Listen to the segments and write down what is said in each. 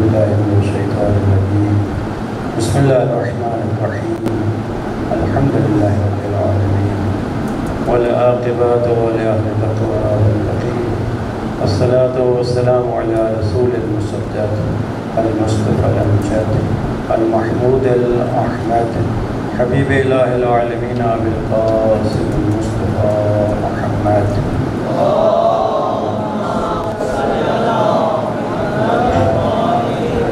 بالله من الشيطان الرجيم بسم الله الرحمن الرحيم الحمد لله رب العالمين والعاقبة للمتقين والصلاة والسلام على رسول المصدق المصطفى الأمجد المحمود الأحمد حبيب إله العالمين أبي القاسم المصطفى محمد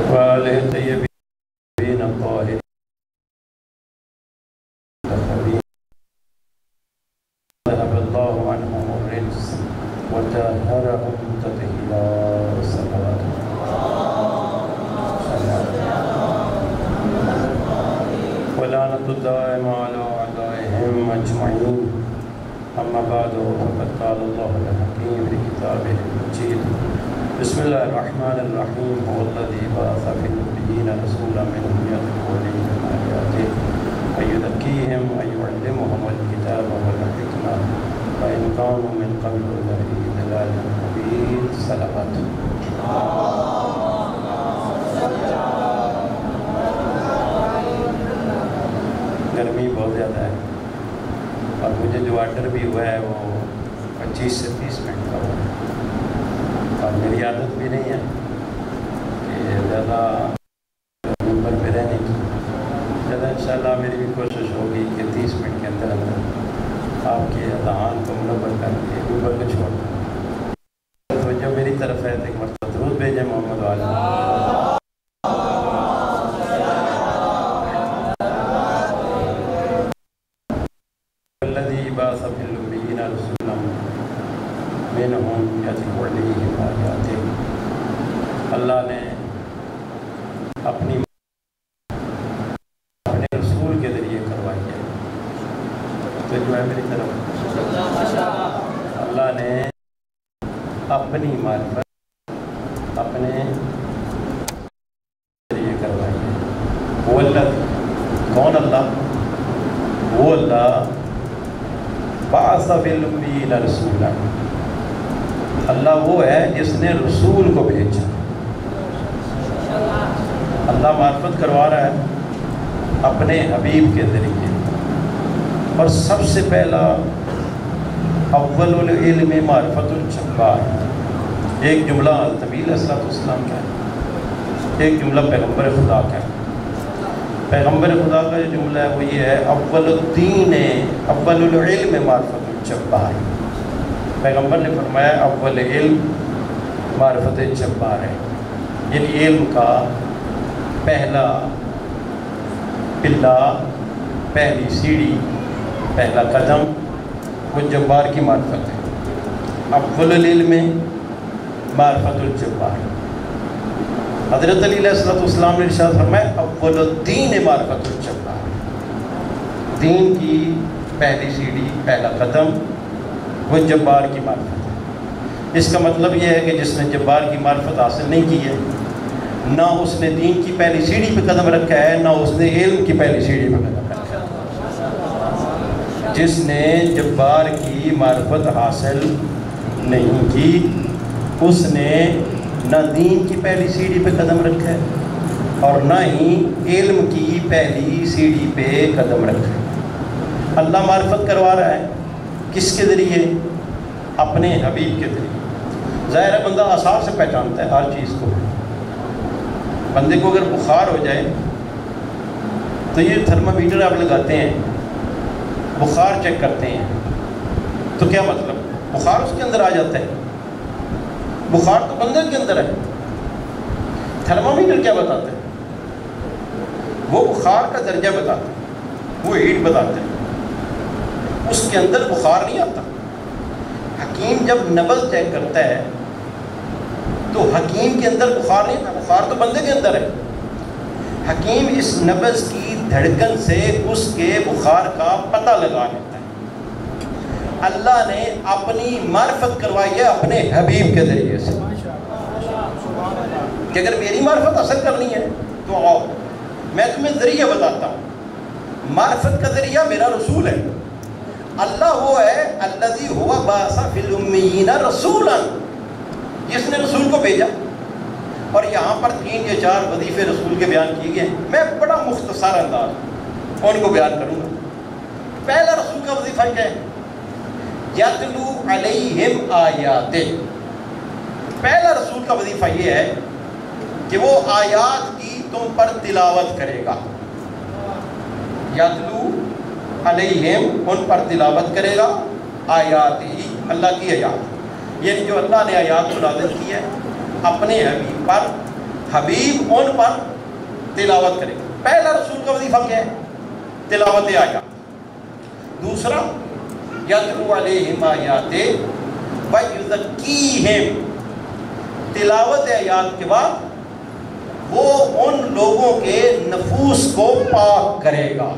وآله الطيبين الطاهرين ذهب الله عنهم الرجس وطهرهم تطهيرا صلوات ولعنة الدائمة على أعدائهم أجمعين أما بعد فقد قال الله الحكيم في كتابه المجيد بسم الله الرحمن الرحيم هو الذي بعث في النبيين رسولا منهم يتلو عليهم آياته ويزكيهم ويعلمهم الكتاب والحكمة وإن كانوا من قبل لفي ضلال مبين صلوات گرمی بہت زیادہ ہے اور مجھے جو آرڈر بھی ہوا ہے وہ 25 سے 30 منٹ کا ہوا ہے اور میری عادت بھی نہیں ہے کہ زیادہ نمبر پہ رہنے کی زیادہ انشاءاللہ میری بھی کوشش ہوگی کہ 30 منٹ کے اندر اندر آپ کے اذان کو منور کر کے نمبر کو چھوڑ دیں تو جو میری طرف ہے ایک مرتبہ درود بھیجیں محمد والا الذي بعث في الأميين رسولا منهم يتلو عليهم آياته اللہ نے اپنے رسول کے ذریعے کروائی ہے تو جو ہے میری طرف اللہ نے اپنی معرفت اپنے ذریعے کروائی ہے وہ اللہ کون اللہ وہ اللہ بعث فی الأمین رسولا اللہ وہ ہے جس نے رسول کو بھیجا اللہ معرفت کروا رہا ہے اپنے حبیب کے ذریعے اور سب سے پہلا اول العلم معرفت الجبار ایک جملہ نبی علیہ السلام کا ہے ایک جملہ پیغمبر خدا کا ہے پیغمبر خدا کا جو جملہ ہے وہ یہ ہے اول الدین اول العلم معرفت الجبار پیغمبر نے فرمایا اول علم معرفت جبار ہے یعنی علم کا پہلا پلہ پہلی سیڑھی پہلا قدم وہ جبار کی معرفت ہے اول العلم معرفت الجبار حضرت علی علیہ السلام نے ارشاد فرمایا اول الدین معرفت الجبار دین کی پہلی سیڑھی پہلا قدم وہ جبار کی معرفت ہے اس کا مطلب یہ ہے کہ جس نے جبار کی معرفت حاصل نہیں کی ہے نہ اس نے دین کی پہلی سیڑھی پہ قدم رکھا ہے نہ اس نے علم کی پہلی سیڑھی پہ قدم رکھا ہے جس نے جبار کی معرفت حاصل نہیں کی اس نے نہ دین کی پہلی سیڑھی پہ قدم رکھا ہے اور نہ ہی علم کی پہلی سیڑھی پہ قدم رکھا ہے اللہ معرفت کروا رہا ہے کس کے ذریعے اپنے حبیب کے ذریعے ظاہر ہے بندہ آثار سے پہچانتا ہے ہر چیز کو بندے کو اگر بخار ہو جائے تو یہ تھرمامیٹر آپ لگاتے ہیں بخار چیک کرتے ہیں تو کیا مطلب بخار اس کے اندر آ جاتا ہے بخار تو بندے کے اندر ہے تھرمامیٹر کیا بتاتا ہے وہ بخار کا درجہ بتاتا ہے وہ ہیٹ بتاتا ہے اس کے اندر بخار نہیں آتا حکیم جب نبض چیک کرتا ہے تو حکیم کے اندر بخار نہیں آتا بخار تو بندے کے اندر ہے حکیم اس نبض کی دھڑکن سے اس کے بخار کا پتہ لگا لیتا ہے اللہ نے اپنی معرفت کروائی ہے اپنے حبیب کے ذریعے سے کہ اگر میری معرفت حاصل کرنی ہے تو آؤ میں تمہیں ذریعہ بتاتا ہوں معرفت کا ذریعہ میرا رسول ہے اللہ وہ ہے الذی ہوا بعث فی الامیین رسولا جس نے رسول کو بھیجا اور یہاں پر 3 یا 4 وظیفے رسول کے بیان کیے گئے ہیں. میں بڑا مختصر انداز ان کو بیان کروں گا. پہلا رسول کا وظیفہ کیا ہے؟ یتلو علیہم آیات. پہلا رسول کا وظیفہ یہ ہے کہ وہ آیات کی تم پر تلاوت کرے گا. یتلو علیہم، ان پر تلاوت کرے گا، آیات ہی، اللہ کی آیات، یعنی جو اللہ نے آیات کو نازل کی ہے اپنے حبیب پر، حبیب ان پر تلاوت کرے گا. پہلا رسول کا وظیفہ کیا ہے؟ تلاوت آیات. دوسرا یتلو علیہم آیات ویزکیہم، تلاوت آیات کے بعد وہ ان لوگوں کے نفوس کو پاک کرے گا.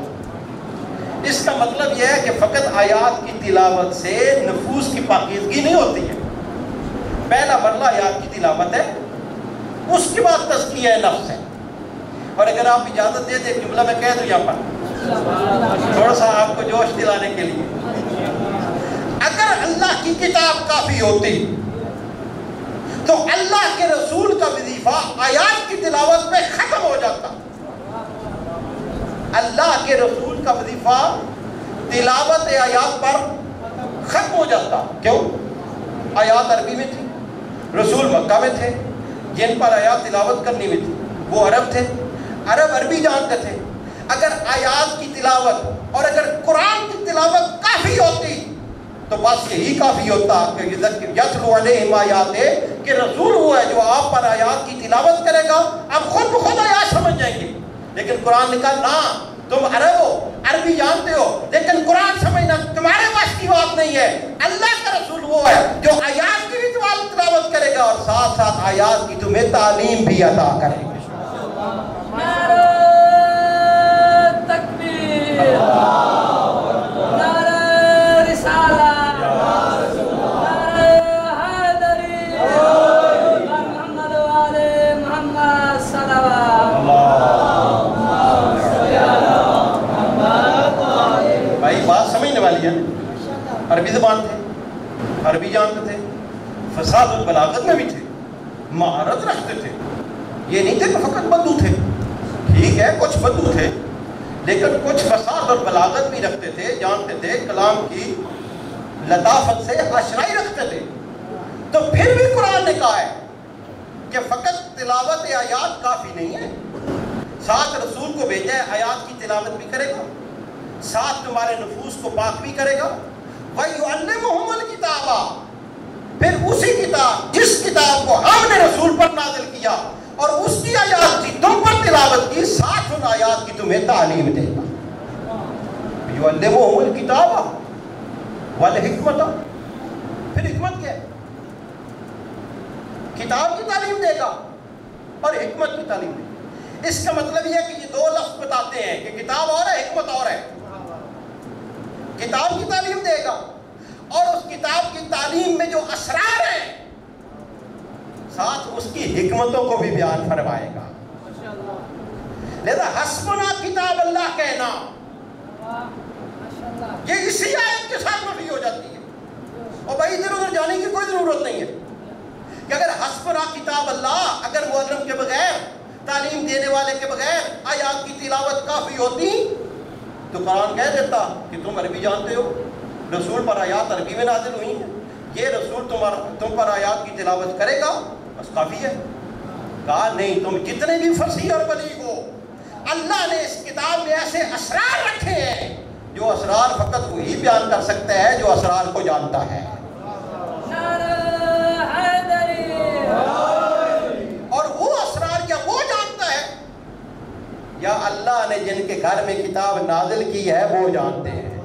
اس کا مطلب یہ ہے کہ فقط آیات کی تلاوت سے نفوس کی پاکیزگی نہیں ہوتی ہے. پہلا مرحلہ آیات کی تلاوت ہے، اس کے بعد تزکیہ نفس ہے. اور اگر آپ اجازت دے دیں جملہ میں کہہ دوں یہاں پر تھوڑا سا آپ کو جوش دلانے کے لیے، اگر اللہ کی کتاب کافی ہوتی تو اللہ کے رسول کا وظیفہ آیات کی تلاوت میں ختم ہو جاتا. اللہ کے رسول کا وظیفہ تلاوت آیات پر ختم ہو جاتا. کیوں؟ آیات عربی میں تھی، رسول مکہ میں تھے، جن پر آیات تلاوت کرنی میں تھی وہ عرب تھے، عرب عربی جانتے تھے. اگر آیات کی تلاوت اور اگر قرآن کی تلاوت کافی ہوتی تو بس یہی کافی ہوتا کہ یتلو علیہم آیات، کہ رسول وہ ہے جو آپ پر آیات کی تلاوت کرے گا. آپ خود بخود آیات سمجھ جائیں گے. لیکن قرآن نے کہا نا، تم عرب ہو، عربی جانتے ہو، لیکن قرآن سمجھنا تمہارے پاس کی بات نہیں ہے. اللہ کا رسول وہ ہے جو آیات کی بھی تلاوت کرے گا اور ساتھ ساتھ آیات کی تمہیں تعلیم بھی عطا کرے گا. نعرہ تکبیر، نعرہ رسالہ، نعرہ حیدری، محمد و آل محمد صلوات. بھائی بات سمجھنے والی ہے. عربی زبان تھے، عربی جانتے تھے، فصاحت اور بلاغت میں بھی تھے، مہارت رکھتے تھے. یہ نہیں تھے کہ فقط بدو تھے. ٹھیک ہے کچھ بدو تھے لیکن کچھ فصاحت اور بلاغت بھی رکھتے تھے، جانتے تھے کلام کی لطافت سے آشنائی رکھتے تھے. تو پھر بھی قرآن نے کہا ہے کہ فقط تلاوت آیات کافی نہیں ہے، ساتھ رسول کو بھیجا ہے، آیات کی تلاوت بھی کرے گا، ساتھ تمہارے نفوس کو پاک بھی کرے گا. وَيُعَلِّمُهُمُ الْكِتَابَ، پھر اسی کتاب، جس کتاب کو ہم نے رسول پر نازل کیا اور اس کی آیات کی تم پر تلاوت کی، ساتھ ان آیات کی تمہیں تعلیم دے گا. يُعَلِّمُهُمُ الْكِتَابَ وَالْحِكْمَةَ، پھر حکمت کیا ہے؟ کتاب کی تعلیم دے گا اور حکمت کی تعلیم دے گا. اس کا مطلب یہ ہے کہ یہ دو لفظ بتاتے ہیں کہ کتاب اور ہے، حکمت اور ہے. کتاب کی تعلیم دے گا اور اس کتاب کی تعلیم میں جو اسرار ہیں ساتھ اس کی حکمتوں کو بھی بیان فرمائے گا. لہذا حسبنا کتاب اللہ کہنا یہ اسی آیت کے ساتھ نفی ہو جاتی ہے. اور بھائی ادھر ادھر جانے کی کوئی ضرورت نہیں ہے کہ اگر حسبنا کتاب اللہ، اگر معلم کے بغیر، تعلیم دینے والے کے بغیر آیات کی تلاوت کافی ہوتی تو قرآن کہہ دیتا کہ تم عربی جانتے ہو، رسول پر آیات عربی میں نازل ہوئی ہیں، یہ رسول تم پر آیات کی تلاوت کرے گا، بس کافی ہے. کہا نہیں، تم جتنے بھی فصیح اور بلیغ ہو، اللہ نے اس کتاب میں ایسے اسرار رکھے ہیں جو اسرار فقط وہی بیان کر سکتا ہے جو اسرار کو جانتا ہے. اور وہ اسرار کیا وہ جانتا ہے یا اللہ نے جن کے گھر میں کتاب نازل کی ہے وہ جانتے ہیں؟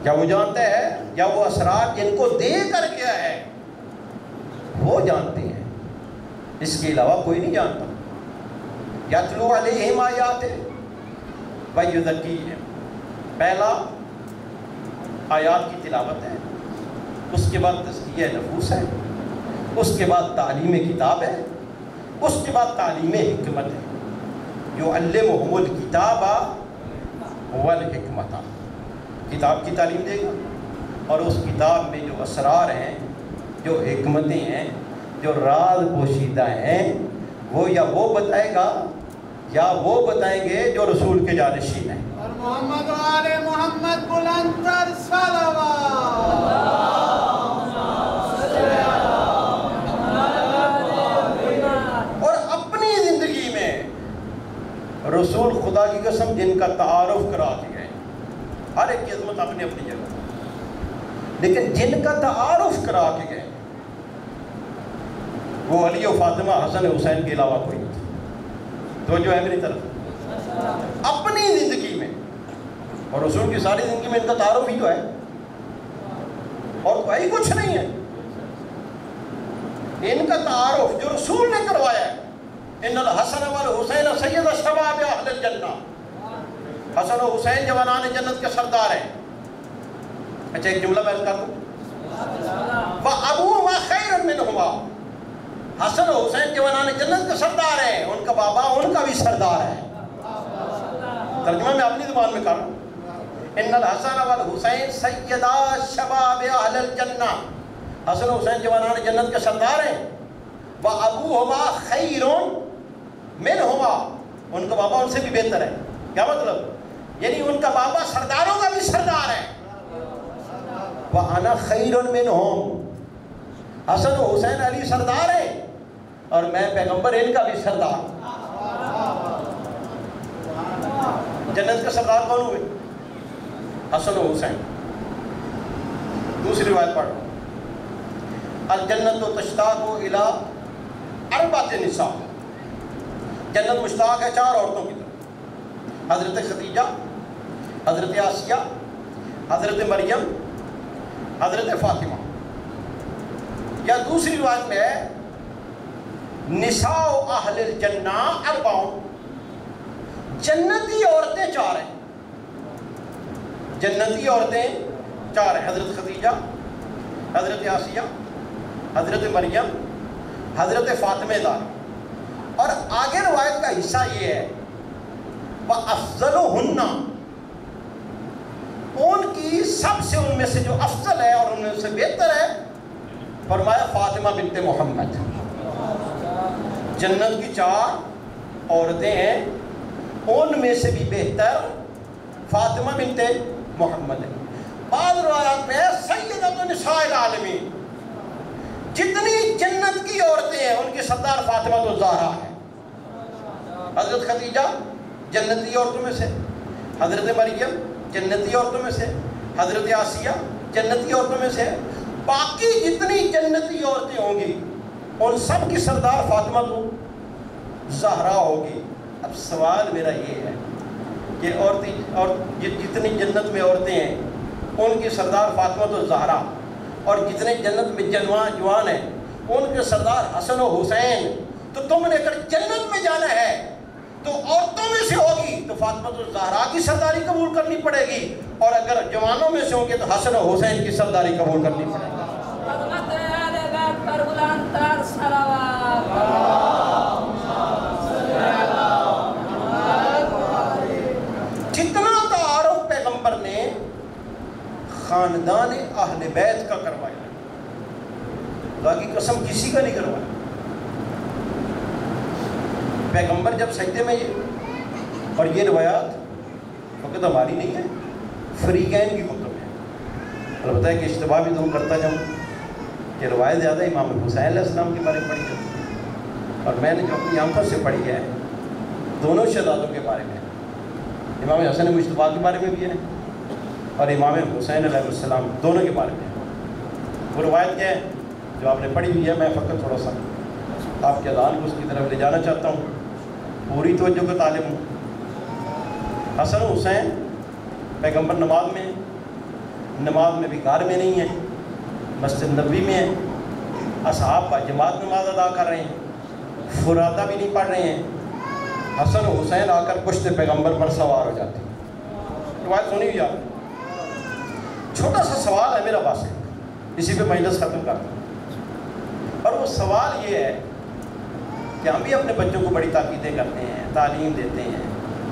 کیا وہ جانتا ہے یا وہ اسرار جن کو دے کر گیا ہے وہ جانتے ہیں؟ اس کے علاوہ کوئی نہیں جانتا. یتلو علیہم آیات ویزکیہم، پہلا آیات کی تلاوت ہے، اس کے بعد تزکیہ نفوس ہے، اس کے بعد تعلیم کتاب ہے، اس کے بعد تعلیم حکمت ہے. یعلمہم الکتاب والحکمت، کتاب کی تعلیم دے گا اور اس کتاب میں جو اسرار ہیں، جو حکمتیں ہیں، جو راز پوشیدہ ہیں وہ یا وہ بتائے گا یا وہ بتائیں گے جو رسول کے جانشین ہیں. اور محمد و آل محمد بلند تر صلوات. اور اپنی زندگی میں رسول خدا کی قسم جن کا تعارف کرا کے گئے، ہر ایک کی عظمت اپنی اپنی جگہ، لیکن جن کا تعارف کرا کے گئے وہ علی و فاطمہ حسن حسین کے علاوہ کوئی نہیں تھا. توجہ ہے میری طرف. اپنی زندگی میں اور رسول کی ساری زندگی میں ان کا تعارف ہی تو ہے، اور کوئی کچھ نہیں ہے. ان کا تعارف جو رسول نے کروایا ہے، ان الحسن والحسین سید الشباب اہل الجنہ، حسن و حسین جوانان جنت کے سردار ہیں. اچھا ایک جملہ میں کر دوں، وَأَبُوهُمَا خَيْرٌ مِّنْهُمَا. حسن و حسین جوانان جنت کے سردار ہیں، ان کا بابا ان کا بھی سردار ہے. ترجمہ میں اپنی زبان میں کر رہا ہوں. ان الحسن والحسین سیدا شباب اہل الجنہ، حسن و حسین جوانان جنت کے سردار ہیں. وَأَبُوهُمَا خَيْرٌ مِّنْهُمَا، ان کا بابا ان سے بھی بہتر ہے. کیا مطلب؟ یعنی ان کا بابا سرداروں کا بھی سردار ہے. وَأَنَا خَيْرٌ مِّنْهُمْ، حسن و حسین علی سردار ہیں اور میں پیغمبر ان کا بھی سردار. جنت کے سردار کون ہوئے؟ حسن و حسین. دوسری روایت پڑھو، الجنت تشتاق الی اربعۃ نساء، جنت مشتاق ہے 4 عورتوں کی طرف. حضرت خدیجہ، حضرت آسیہ، حضرت مریم، حضرت فاطمہ. یا دوسری روایت میں ہے نساء اہل الجنہ اربع، جنتی عورتیں 4 ہیں. جنتی عورتیں 4 ہیں، حضرت خدیجہ، حضرت آسیہ، حضرت مریم، حضرت فاطمہ زہرا. اور آگے روایت کا حصہ یہ ہے وَأَفْضَلُهُنَّ، ان کی سب سے ان میں سے جو افضل ہے اور ان میں سے بہتر ہے، فرمایا فاطمہ بنت محمد. جنت کی 4 عورتیں ہیں، ان میں سے بھی بہتر فاطمہ بنت محمد ہے. بعض روایات میں سیدۃ نساء العالمین، جتنی جنت کی عورتیں ہیں ان کی سردار فاطمہ الزہرا ہے. حضرت خدیجہ جنتی عورتوں میں سے، حضرت مریم جنتی عورتوں میں سے، حضرت آسیہ جنتی عورتوں میں سے. باقی جتنی جنتی عورتیں ہوں گی ان سب کی سردار فاطمہ الزہرا ہوگی. اب سوال میرا یہ ہے کہ عورتیں اور جتنی جنت میں عورتیں ہیں ان کی سردار فاطمہ الزہرا، اور جتنے جنت میں جوان ہیں ان کے سردار حسن و حسین. تو تم نے اگر جنت میں جانا ہے تو عورتوں میں سے ہوگی تو فاطمہ الزہرا کی سرداری قبول کرنی پڑے گی، اور اگر جوانوں میں سے ہوں گے تو حسن و حسین کی سرداری قبول کرنی پڑے گی. جتنا تعارف پیغمبر نے خاندان اہل بیت کا کروایا، خدا کی قسم کسی کا نہیں کروایا. پیغمبر جب سجدے میں یہ، اور یہ روایات فقط ہماری نہیں ہے، فریقین کی کتب ہے. البتہ کہ اشتباہ بھی تو کرتا جاؤں کہ روایت زیادہ امام حسین علیہ السلام کے بارے میں پڑھی جاتی ہے، اور میں نے جو اپنی آنکھوں سے پڑھی ہے دونوں شہزادوں کے بارے میں، امام حسن مجتبیٰ کے بارے میں بھی ہے اور امام حسین علیہ السلام دونوں کے بارے میں. وہ روایت کیا ہے جو آپ نے پڑھی ہوئی ہے، میں فقط تھوڑا سا آپ کے اذان کو اس کی طرف لے جانا چاہتا ہوں. پوری توجہ کا طالب ہوں. حسن و حسین پیغمبر نماز میں بھی گھر میں نہیں ہے، مسجد نبوی میں ہے. اصحاب با جماعت نماز ادا کر رہے ہیں، فرادہ بھی نہیں پڑھ رہے ہیں. حسن و حسین آ کر پشت پیغمبر پر سوار ہو جاتے ہیں. روایت سنی ہوئی آپ. چھوٹا سا سوال ہے میرا پاس، اسی پہ مجلس ختم کرتا ہوں. اور وہ سوال یہ ہے کہ ہم بھی اپنے بچوں کو بڑی تاکیدیں کرتے ہیں، تعلیم دیتے ہیں.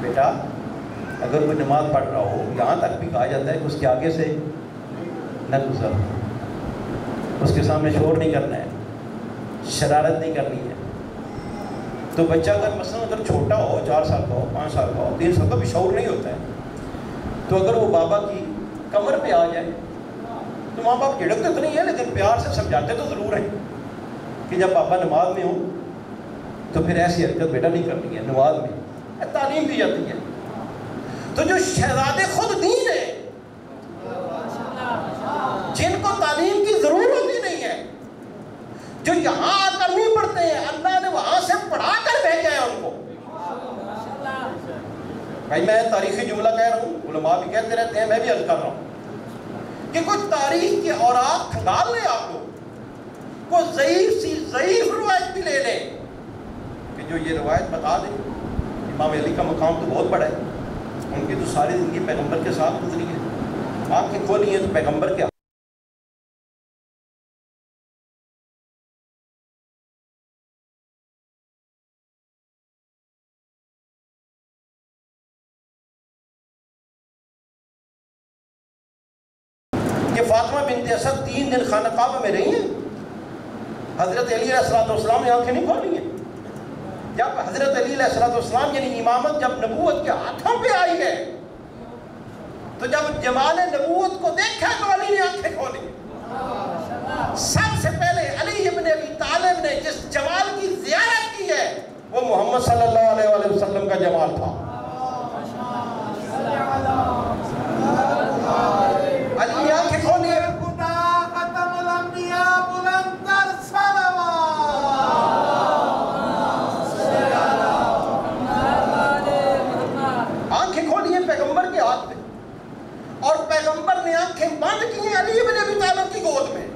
بیٹا اگر کوئی نماز پڑھ رہا ہو، یہاں تک بھی کہا جاتا ہے کہ اس کے آگے سے نہ گزر، اس کے سامنے شور نہیں کرنا ہے، شرارت نہیں کرنی ہے. تو بچہ اگر مثلا اگر چھوٹا ہو 4 سال کا ہو 5 سال کا ہو 3 سال کا بھی شعور نہیں ہوتا ہے, تو اگر وہ بابا کی کمر پہ آ جائے تو ماں باپ جھڑکتے تو نہیں ہے لیکن پیار سے سمجھاتے تو ضرور ہیں کہ جب پاپا نماز میں ہوں تو پھر ایسی حرکت بیٹا نہیں کرنی ہے. نماز میں تعلیم دی جاتی ہے. تو جو شہزادے خود دین ہیں, جن کو تعلیم کی ضرورت ہی نہیں ہے, جو یہاں آ کر نہیں پڑھتے ہیں, اللہ نے وہاں سے پڑھا کر بھیجا ہے ان کو. بھائی میں تاریخی جملہ کہہ رہا ہوں, علماء بھی کہتے رہتے ہیں, میں بھی عرض کر رہا ہوں کہ کچھ تاریخ کے اوراق کھنگال لیں آپ لوگ, کوئی ضعیف سی ضعیف روایت بھی لے لیں کہ جو یہ روایت بتا دیں امام علی کا مقام تو بہت بڑا ہے, ان کی تو ساری زندگی پیغمبر کے ساتھ گزری ہے, آنکھیں کھولی ہیں تو پیغمبر کے کہ فاطمہ بنت اسد 3 دن خانہ کعبہ میں رہی ہیں, حضرت علی علیہ السلام نے آنکھیں نہیں کھولی ہیں. جب حضرت علی علیہ السلام یعنی امامت جب نبوت کے ہاتھوں پہ آئی ہے تو جب جمال نبوت کو دیکھا تو علی نے آنکھیں کھولی. سب سے پہلے علی ابن ابی طالب نے جس جمال کی زیارت کی ہے وہ محمد صلی اللہ علیہ وآلہ وسلم کا جمال تھا. علی نے آنکھیں کھولی ہے. ختم الانبیاء بلندر صلوات. آنکھیں کھولی ہیں پیغمبر کے ہاتھ میں, اور پیغمبر نے آنکھیں بند کی ہیں علی ابن ابی طالب کی گود میں.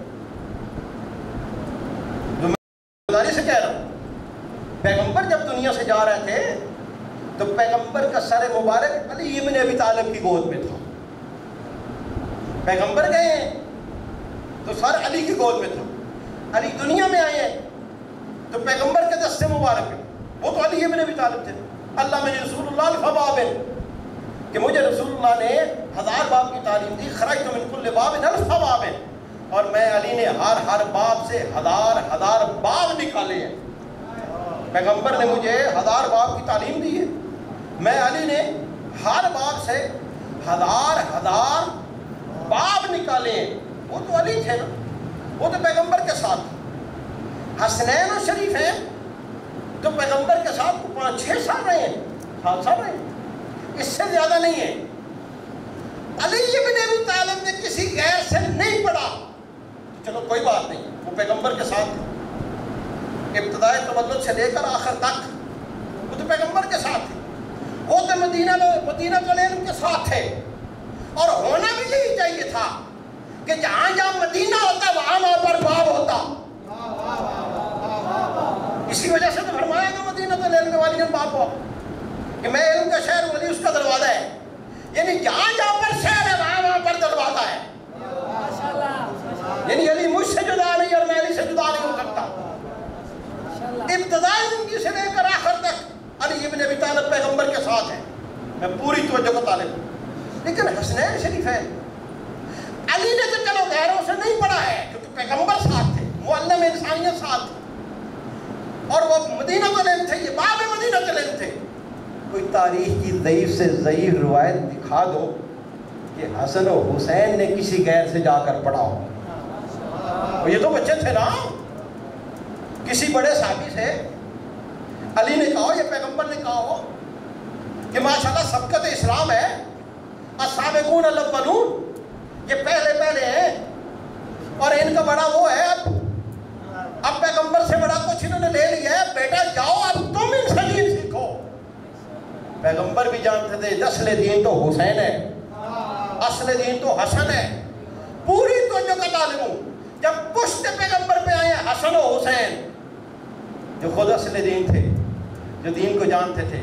جو میں داری سے کہہ رہا ہوں, پیغمبر جب دنیا سے جا رہے تھے تو پیغمبر کا سر مبارک علی ابن ابی طالب کی گود میں تھا. پیغمبر گئے ہیں تو سر علی کی گود میں تھا. علی دنیا میں آئے ہیں تو پیغمبر کے دستے مبارک ہے, وہ تو علی ابن ابی طالب تھے. اللہ میں رسول اللہ الفباب کہ مجھے رسول اللہ نے 1000 باب کی تعلیم دی, خرجت من کل باب الف باب, اور میں علی نے ہر باب سے 1000 باب نکالے ہیں. پیغمبر نے مجھے 1000 باب کی تعلیم دی ہے, میں علی نے ہر باب سے 1000 باب نکالے ہیں. وہ تو علی تھے نا, وہ تو پیغمبر کے ساتھ. حسنین و شریف ہیں تو پیغمبر کے ساتھ 5-6 سال رہے ہیں, 7 سال رہے ہیں, اس سے زیادہ نہیں ہے. علی ابن ابی طالب نے کسی غیر سے نہیں پڑھا, چلو کوئی بات نہیں, وہ پیغمبر کے ساتھ تھے ابتدائی تولد سے لے کر آخر تک, وہ تو پیغمبر کے ساتھ تھے. وہ تو مدینہ العلم کے ساتھ تھے, اور ہونا بھی یہی چاہیے تھا کہ جہاں جہاں مدینہ ہوتا وہاں پر باب ہوتا. اسی وجہ سے تو فرمایا کہ مدینہ العلم والی باب ہوا کہ میں علم کا شہر ہوں, علی اس کا دروازہ ہے. یعنی جہاں جہاں پر شہر ہے وہاں پر دروازہ ہے. یعنی علی مجھ سے جدا نہیں اور میں علی سے جدا نہیں ہو سکتا. ابتدائی زندگی سے لے کر آخر تک علی ابن ابی طالب پیغمبر کے ساتھ ہیں. میں پوری توجہ کو طالب ہوں. لیکن حسنین شریف ہے, علی نے تو چلو غیروں سے نہیں پڑھا ہے کیونکہ پیغمبر ساتھ تھے, معلم انسانیت ساتھ تھے, اور وہ مدینہ العلم تھے, یہ باب مدینہ العلم تھے. کوئی تاریخ کی ضعیف سے ضعیف روایت دکھا دو کہ حسن و حسین نے کسی غیر سے جا کر پڑھا ہو. یہ تو بچے تھے نا, کسی بڑے صحابی سے علی نے کہا, یہ پیغمبر نے کہا ہو کہ ماشاءاللہ سبقت اسلام ہے, السابقون الاولون, یہ پہلے ہیں, اور ان کا بڑا وہ ہے. اب پیغمبر سے بڑا کچھ انہوں نے لے لیا ہے, بیٹا جاؤ اب تم ان سے دین سیکھو. پیغمبر بھی جانتے تھے اصل دین تو حسین ہے, اصل دین تو حسن ہے. پوری توجہ کا طالب ہوں. جب پشت پیغمبر پہ آئے حسن و حسین جو خود اصل دین تھے, جو دین کو جانتے تھے.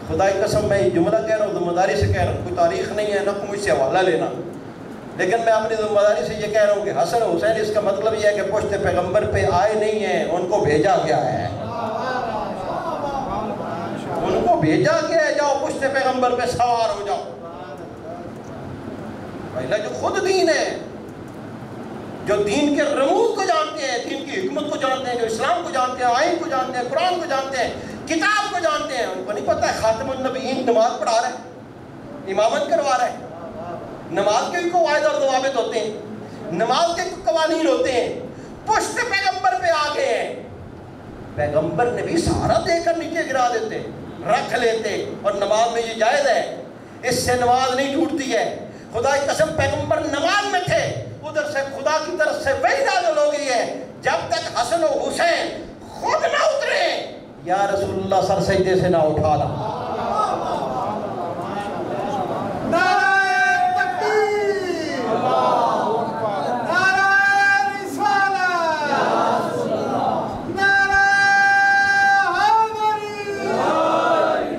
خدا کی قسم میں یہ جملہ کہہ رہا ہوں, ذمہ داری سے کہہ رہا ہوں, کوئی تاریخ نہیں ہے نہ کوئی مجھ سے حوالہ لینا, لیکن میں اپنی ذمہ داری سے یہ کہہ رہا ہوں کہ حسن و حسین اس کا مطلب یہ ہے کہ پشت پیغمبر پہ آئے نہیں ہیں, ان کو بھیجا گیا ہے. ان کو بھیجا گیا ہے, جاؤ پشت پیغمبر پہ سوار ہو جاؤ. پہلا جو خود دین ہے, جو دین کے رموز کو جانتے ہیں, دین کی حکمت کو جانتے ہیں, جو اسلام کو جانتے ہیں, آئین کو جانتے ہیں, قرآن کو جانتے ہیں, کتاب کو جانتے ہیں, ان کو نہیں پتہ ہے خاتم النبیین نماز پڑھا رہا ہے, امامت کروا رہا ہے. نماز کے بھی قواعد اور ضوابط ہوتے ہیں, نماز کے قوانین ہوتے ہیں. پشت پیغمبر پہ آ گئے ہیں, پیغمبر نے بھی سہارا دے کر نیچے گرا دیتے, رکھ لیتے, اور نماز میں یہ جائز ہے, اس سے نماز نہیں ٹوٹتی ہے. خدا کی قسم پیغمبر نماز میں تھے, ادھر سے خدا کی طرف سے وحی نازل ہو گئی ہے, جب تک حسن و حسین خود نہ اترے یا رسول اللہ سر سجدے سے نہ اٹھانا. نعرہ تکبیر، نعرہ رسالت، نعرہ حیدری،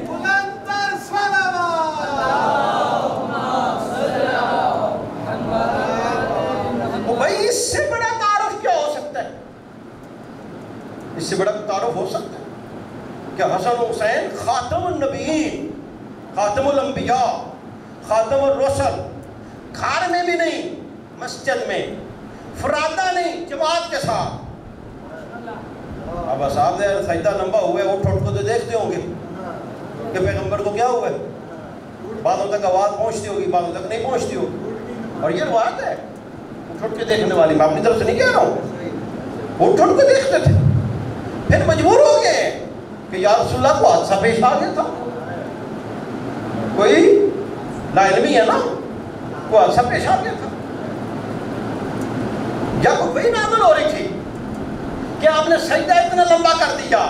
بلندتر صلوات. بھائی اس سے بڑا تعارف کیا ہو سکتا ہے؟ اس سے بڑا تعارف ہو سکتا ہے کہ حسن و حسین خاتم النبیین, خاتم الانبیاء, خاتم الرسل, گھر میں بھی نہیں, مسجد میں فرادہ نہیں, جماعت کے ساتھ. اب صاحب نے سجدہ لمبا ہوا ہے, اٹھ کو تو دیکھتے ہوں گے کہ پیغمبر کو کیا ہوا ہے. بعضوں تک آواز پہنچتی ہوگی, بعضوں تک نہیں پہنچتی ہوگی, اور یہ روایت ہے اٹھ کے دیکھنے والی. میں اپنی طرف سے نہیں کہہ رہا ہوں, اٹھ کے دیکھتے تھے. پھر مجبور ہو گئے کہ یا رسول اللہ کو حادثہ پیش آ گیا تھا, کوئی لا علمی ہے نا, کو حادثہ پیش آ گیا تھا. جب وہی نازل ہو رہی تھی کہ آپ نے سجدہ اتنا لمبا کر دیا,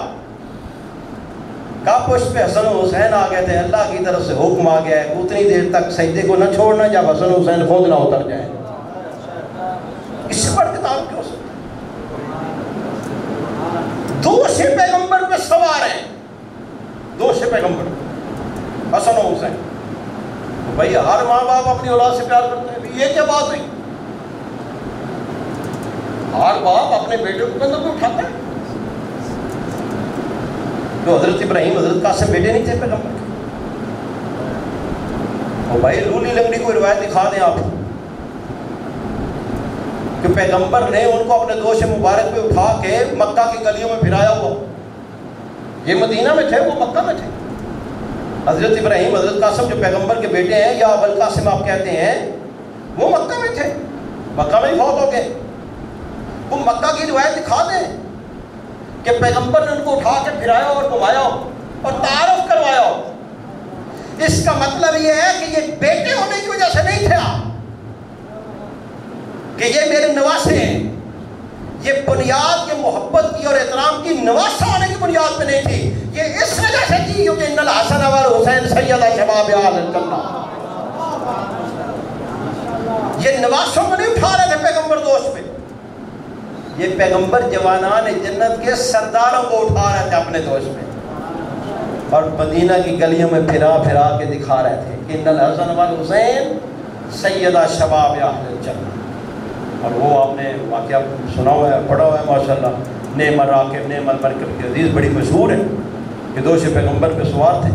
کہا پشت پہ حسن و حسین آ گئے تھے, اللہ کی طرف سے حکم آ گیا ہے اتنی دیر تک سجدے کو نہ چھوڑنا جب حسن و حسین خود نہ اتر جائے. اس سے بڑھ کے تعلق کیوں سکتا؟ دو سے پیغمبر پہ سوار ہیں, دو سے پیغمبر حسن و حسین. تو بھائی ہر ماں باپ اپنی اولاد سے پیار کرتے ہیں, یہ کیا بات ہوئی؟ ہر باپ اپنے بیٹے کو کندھوں پہ اٹھاتا ہے. تو حضرت ابراہیم حضرت قاسم بیٹے نہیں تھے پیغمبر کے؟ اور بھائی لولی لنگڑی کوئی روایت دکھا دیں آپ کہ پیغمبر نے ان کو اپنے دوش مبارک پہ اٹھا کے مکہ کی گلیوں میں پھرایا ہوا. یہ مدینہ میں تھے, وہ مکہ میں تھے. حضرت ابراہیم حضرت قاسم جو پیغمبر کے بیٹے ہیں, یا ابوالقاسم آپ کہتے ہیں, وہ مکہ میں تھے, مکہ میں ہی فوت ہو گئے. وہ مکہ کی روایت دکھا دیں کہ پیغمبر نے ان کو اٹھا کے پھرایا اور گھمایا اور تعارف کروایا. اس کا مطلب یہ ہے کہ یہ بیٹے ہونے کی وجہ سے نہیں تھا کہ یہ میرے نواسے ہیں, یہ بنیاد یہ محبت کی اور احترام کی نواسا ہونے کی بنیاد پہ نہیں تھی. یہ اس وجہ سے تھی کیونکہ ان الحسن والحسین سیدہ شباب اہل الجنہ. یہ نواسوں کو نہیں اٹھا رہے تھے پیغمبر دوست پہ, یہ پیغمبر جوانان جنت کے سرداروں کو اٹھا رہے تھے اپنے دوست پہ, اور مدینہ کی گلیوں میں پھرا پھرا کے دکھا رہے تھے کہ ان الحسن والحسین سیدہ شباب اہل الجنہ. اور وہ آپ نے واقعہ سنا ہوا ہے, پڑھا ہوا ہے ماشاءاللہ. نعم الراکب نعم المرکب کی حدیث بڑی مشہور ہے کہ دوش پیغمبر پہ سوار تھے.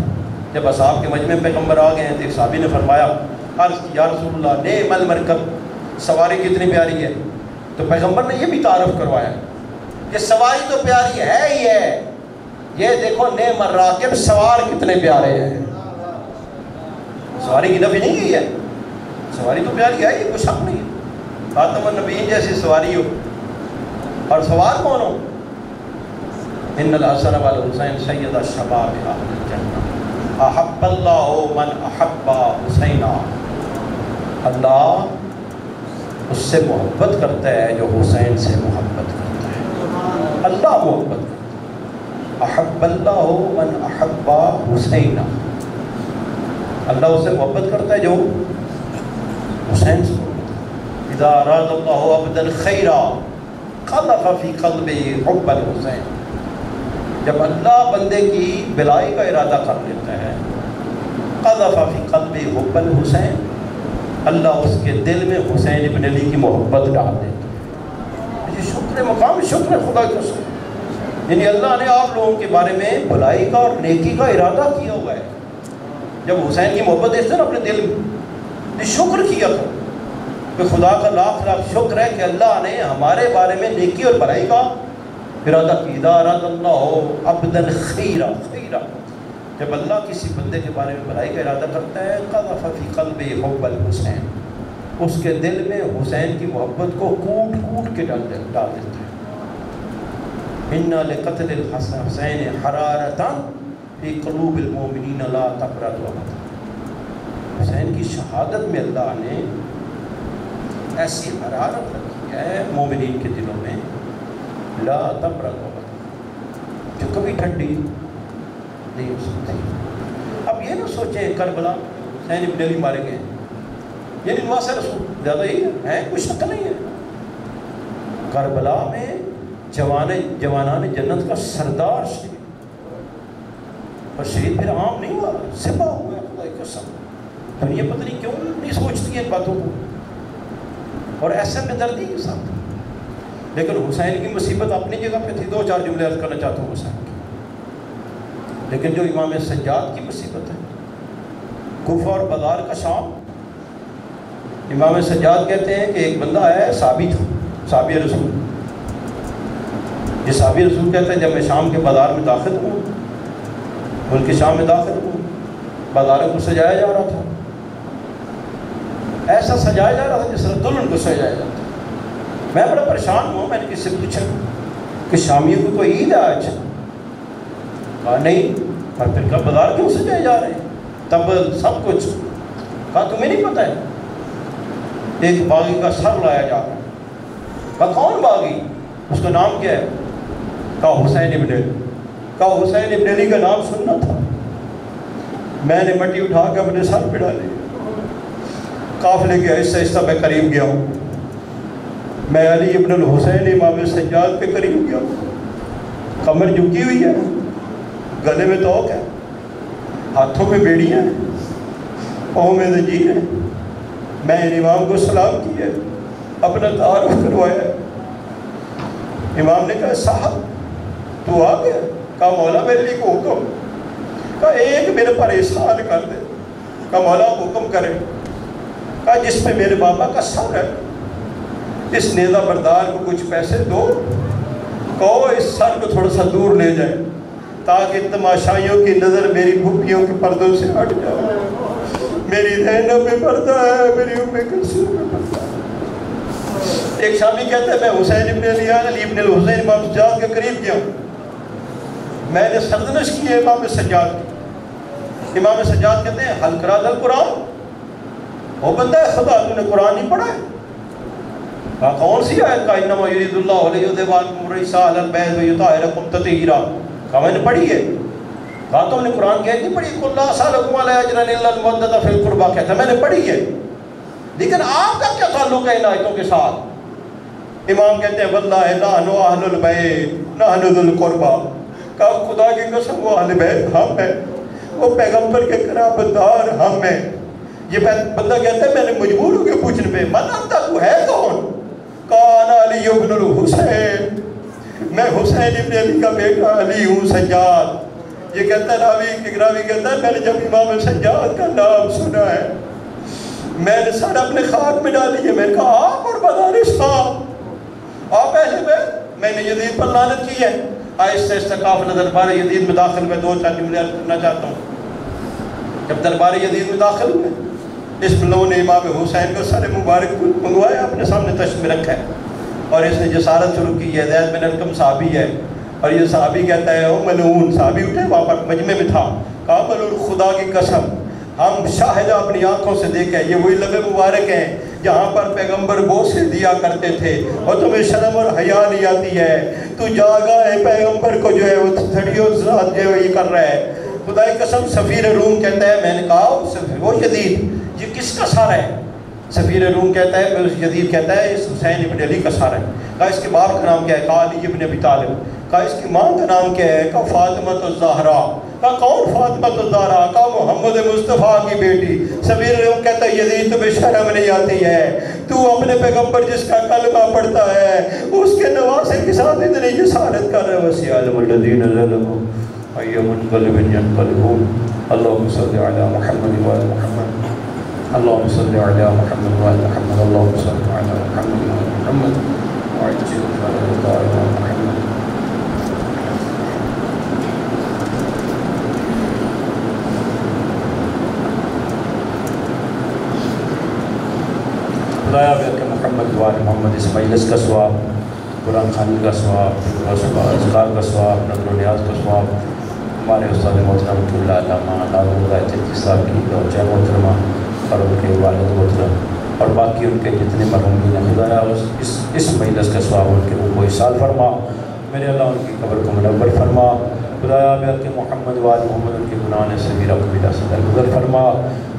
جب اصحاب کے مجمع پیغمبر آ گئے ہیں تو ایک صحابی نے فرمایا, عرض کی یا رسول اللہ نعم المرکب, سواری کتنی پیاری ہے. تو پیغمبر نے یہ بھی تعارف کروایا کہ سواری تو پیاری ہے ہی ہے, یہ دیکھو نعم الراکب, سوار کتنے پیارے ہیں. سواری کی نفی نہیں کی ہے, سواری تو پیاری ہے, یہ کوئی شک نہیں ہے. خاتم النبیین جیسی سواری ہو, اور سوار کون ہو؟ ان الحسن والحسین سیدہ شباب اہل الجنہ. احب اللہ من احب حسینا, اللہ اس سے محبت کرتا ہے جو حسین سے محبت کرتا ہے. اللہ محبت کرتا ہے. احب اللہ من احب حسینا, اللہ اس سے محبت کرتا ہے جو حسین سے. اذا اراد اللہ عبدا خیرا قذف فی قلبہ حب الحسین, جب اللہ بندے کی بلائی کا ارادہ کر لیتا ہے, قذف فی قلبہ حب الحسین, اللہ اس کے دل میں حسین ابن علی کی محبت ڈال دیتا ہے. یہ شکر مقام, شکر خدا کا قسم. یعنی اللہ نے آپ لوگوں کے بارے میں بھلائی کا اور نیکی کا ارادہ کیا ہوا ہے. جب حسین کی محبت دیکھتے ہیں نا اپنے دل میں, یہ شکر کیا تھا کہ خدا کا لاکھ لاکھ شکر ہے کہ اللہ نے ہمارے بارے میں نیکی اور بھلائی کا ارادہ کی. اذا اراد اللہ عبدا خیرا خیرا، جب اللہ کسی بندے کے بارے میں بھلائی کا ارادہ کرتا ہے قذف فی قلبہ حب الحسین، اس کے دل میں حسین کی محبت کو کوٹ کوٹ کے ڈال دیتا ہے. اِنَّا لِقَتْلِ الْحُسَيْنِ حَرَارَةً فِي قُلُوبِ الْمُؤْمِنِينَ لَا تَبْرَدُ أَبَدًا. حسین کی شہادت میں اللہ نے ایسی حرارت رکھی ہے مومنین کے دلوں میں، لا تبرد أبدا، جو کبھی ٹھنڈی نہیں ہو سکتی. اب یہ نہ سوچیں کربلا حسین ابن علی مارے گئے، یہ نواز رسول زیادہ ہی ہے، کوئی شک نہیں ہے. کربلا میں جوانان جنت کا سردار شہید، اور شہید پھر عام نہیں ہوا، سپہ ہوا. خدا کی قسم دنیا پتہ نہیں کیوں نہیں سوچتی ان باتوں کو، اور ایسے میں دردی کے ساتھ. لیکن حسین کی مصیبت اپنی جگہ پہ تھی. 2-4 جملے عرض کرنا چاہتا ہوں حسین کی. لیکن جو امام سجاد کی مصیبت ہے، کوفہ اور بازار کا شام، امام سجاد کہتے ہیں کہ ایک بندہ ہے صحابی تھا، صحابی رسول. یہ صحابی رسول کہتے ہیں جب میں شام کے بازار میں داخل ہوں، ملک شام میں داخل ہوں، بازاروں کو سجایا جا رہا تھا، ایسا سجایا جا رہا تھا جس طرح دلہن کو سجایا جاتا. میں بڑا پریشان ہوں. میں نے کسی سے پوچھا کہ شامیوں کو کوئی عید ہے آج؟ کہا نہیں. اور پھر کہا بازار کیوں سجائے جا رہے ہیں؟ تب سب کچھ. کہا تمہیں نہیں پتہ ہے ایک باغی کا سر لایا جا رہا ہے. کہا کون باغی؟ اس کا نام کیا ہے؟ کہا حسین ابن علی. کہا حسین ابن علی کا نام سننا تھا. میں نے مٹی اٹھا کے اپنے سر پہ ڈالی. قافلے کے آہستہ آہستہ میں قریب گیا ہوں. میں علی ابن الحسین امام سجاد کے قریب گیا ہوں. کمر جھکی ہوئی ہے، گلے میں توق ہے، ہاتھوں میں بیڑیاں ہیں، پاؤں میں زنجیر ہے. میں امام کو سلام کیا، اپنا تعارف کروایا. امام نے کہا صاحب تو آ گیا؟ کہا مولا میرے لیے کو حکم. کہا ایک میرے پر احسان کر دے. کہا مولا حکم کرے. کہا جس پہ میرے بابا کا سر ہے اس نیزہ بردار کو کچھ پیسے دو، کہو اس سر کو تھوڑا سا دور لے جائے تاکہ تماشائیوں کی نظر میری پھوپھیوں کے پردوں سے ہٹ جائے. میری زینب میں پردہ ہے، میری ام کلثوم میں پردہ ہے. ایک شامی کہتا ہے میں حسین ابن علی ابن الحسین امام سجاد کے قریب گیا ہوں. میں نے سرزنش کی ہے امام سجاد کی. امام سجاد کہتے ہیں حل کرا دل قرآن. وہ بندہ ہے خدا، تو نے قرآن نہیں پڑھا ہے؟ کہا کون سی آیت؟ کہا انما یرید اللہ لیذھب عنکم الرجس اہل البیت ویطہرکم تطہیرا. کہا میں نے پڑھی ہے. کہا تم نے قرآن کی آیت نہیں پڑھی؟ قل لا اسألکم علیہ اجرا الا المودۃ فی القربیٰ. کہتا ہے میں نے پڑھی ہے. لیکن آپ کا کیا تعلق ہے ان آیتوں کے ساتھ؟ امام کہتے ہیں واللہ نحن اہل البیت نحن ذو القربیٰ. کہا خدا کی قسم وہ اہل بیت ہم ہیں، وہ پیغمبر کے قرابت دار ہم ہیں. یہ بندہ کہتا ہے میں نے مجبور ہو کے پوچھنے پہ من انت، تو ہے کون؟ کہا انا علی ابن الحسین، میں حسین ابن علی کا بیٹا علی ہوں سجاد. یہ کہتا ہے راوی کہتا ہے میں نے جب امام سجاد کا نام سنا ہے میں نے سر اپنے خاک میں ڈالی ہے. میں نے کہا آپ اور بازار صاحب آپ اہل بیت. میں نے یزید پر لعنت کی ہے. آہستہ آہستہ قافلہ دربار یزید میں داخل میں 2-4 جملے کرنا چاہتا ہوں. جب دربار یزید میں داخل ہوئے اس لوگوں نے امام حسین کا سر مبارک منگوایا، اپنے سامنے تشت میں رکھا ہے، اور اس نے جسارت شروع کی ہے. زید بن ارقم صحابی ہے، اور یہ صحابی کہتا ہے او ملعون. صحابی اٹھے، وہاں پر مجمع میں تھا. کہا ملعون خدا کی قسم ہم شاہدہ اپنی آنکھوں سے دیکھیں، یہ وہی لبے مبارک ہیں جہاں پر پیغمبر بوسے دیا کرتے تھے، اور تمہیں شرم اور حیا نہیں آتی ہے. تو جاگا ہے پیغمبر کو جو ہے وہ تھڑیوں ساتھ جو ہے یہ کر رہا ہے. خدا کی قسم سفیر روم کہتا ہے، میں نے کہا وہ یزید یہ کس کا سر ہے؟ سفیر روم کہتا ہے، یزید کہتا ہے اس حسین ابن علی کا سر ہے. کہا اس کے باپ کا نام کیا ہے؟ کہا علی ابن ابی طالب. کہا اس کی ماں کا نام کیا ہے؟ کہا فاطمہ الزہرا. کہا کون فاطمہ الزہرا؟ کہا محمد مصطفیٰ کی بیٹی. سفیر روم کہتا ہے یزید تمہیں شرم نہیں آتی ہے؟ تو اپنے پیغمبر جس کا کلمہ پڑھتا ہے اس کے نواسے کے ساتھ اتنی جسارت کر رہے. وَسِيَعْلَمُ الَّذِينَ ظَلَمُوا أَيَّ مُنقَلِبٍ يَنقَلِبُونَ. اللهم صل على محمد وعلى محمد اللهم صل على محمد وعلى محمد اللهم صل على محمد وعلى محمد وعجل فرجك على محمد. خدایا بحق محمد وعلى محمد اس مجلس کا ثواب، قرآن خوانی کا ثواب، اذکار کا ثواب، نظر و نیاز کا ثواب ہمارے استاد محترم اللہ علامہ ناظر ہدایت چشتی صاحب کی اور جے محترمہ اور ان کے والد محترم اور باقی ان کے جتنے مرحومین ہیں، خدایا اس مجلس کا ثواب ان کے روح کو ایصال فرما، میرے اللہ ان کی قبر کو منور فرما. خدایا بحق محمد وعلى محمد ان کے گناہ صغیرہ کبیرہ سے درگزر فرما.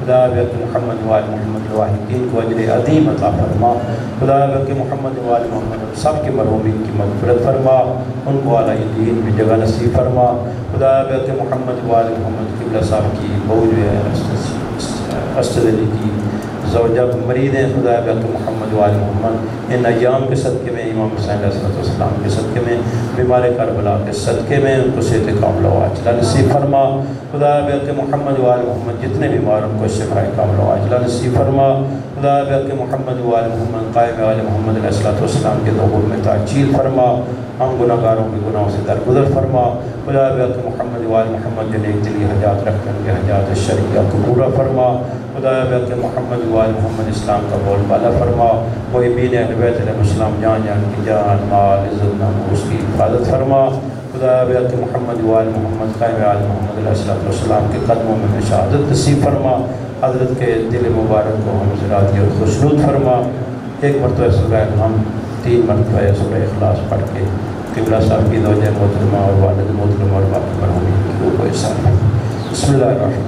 خدایا بحق محمد وعلى محمد الواحدین کو اجر عظیم عطا فرما. خدایا بحق محمد وعلى محمد سب کے مرحومین کی مغفرت فرما، ان کو اعلیٰ دین میں جگہ نصیب فرما. خدایا بحق محمد وعلى محمد قبلہ صاحب کی بہو جو ہے اسد علی کی زوجہ مریض ہیں، خدایا بحق محمد وعلى محمد ان ایام کے صدقے میں، امام حسین علیہ السلام کے صدقے میں، بیمار کربلا کے صدقے میں ان کو صحت کاملہ و عاجلہ نصیب فرما. خدایا بحق محمد وعلى محمد جتنے بیمار ان کو شفاء کاملہ و عاجلہ نصیب فرما. خدایا بحق محمد وعلى محمد قائم آل محمد علیہ السلام کے ظہور میں تعجیل فرما، ہم گناہ گاروں کے گناہوں سے درگزر فرما. خدایا بحق محمد وعلى محمد جو نیک دلی حاجات رکھ کر کے حاجات شرعیہ کو پورا فرما. خدایا بحق محمد وعلى محمد اسلام کا بول بالا فرما. محبین اہل بیت علیہ السلام جان جان کی جان مال عزت ناموس کی حفاظت فرما. خدایا بحق محمد وعلى محمد قائم آل محمد علیہ السلام کے قدموں میں شہادت نصیب فرما. حضرت کے دل مبارک کو ہم زراعتی اور خوشنود فرما. ایک مرتبہ سورہ ہم 3 مرتبہ سورہ اخلاص پڑھ کے قبلہ صاحب کی زوجہ محترمہ اور والد محترمہ اور باقی مرحومین کی روح کو ایصال فرما. بسم اللہ الرحمن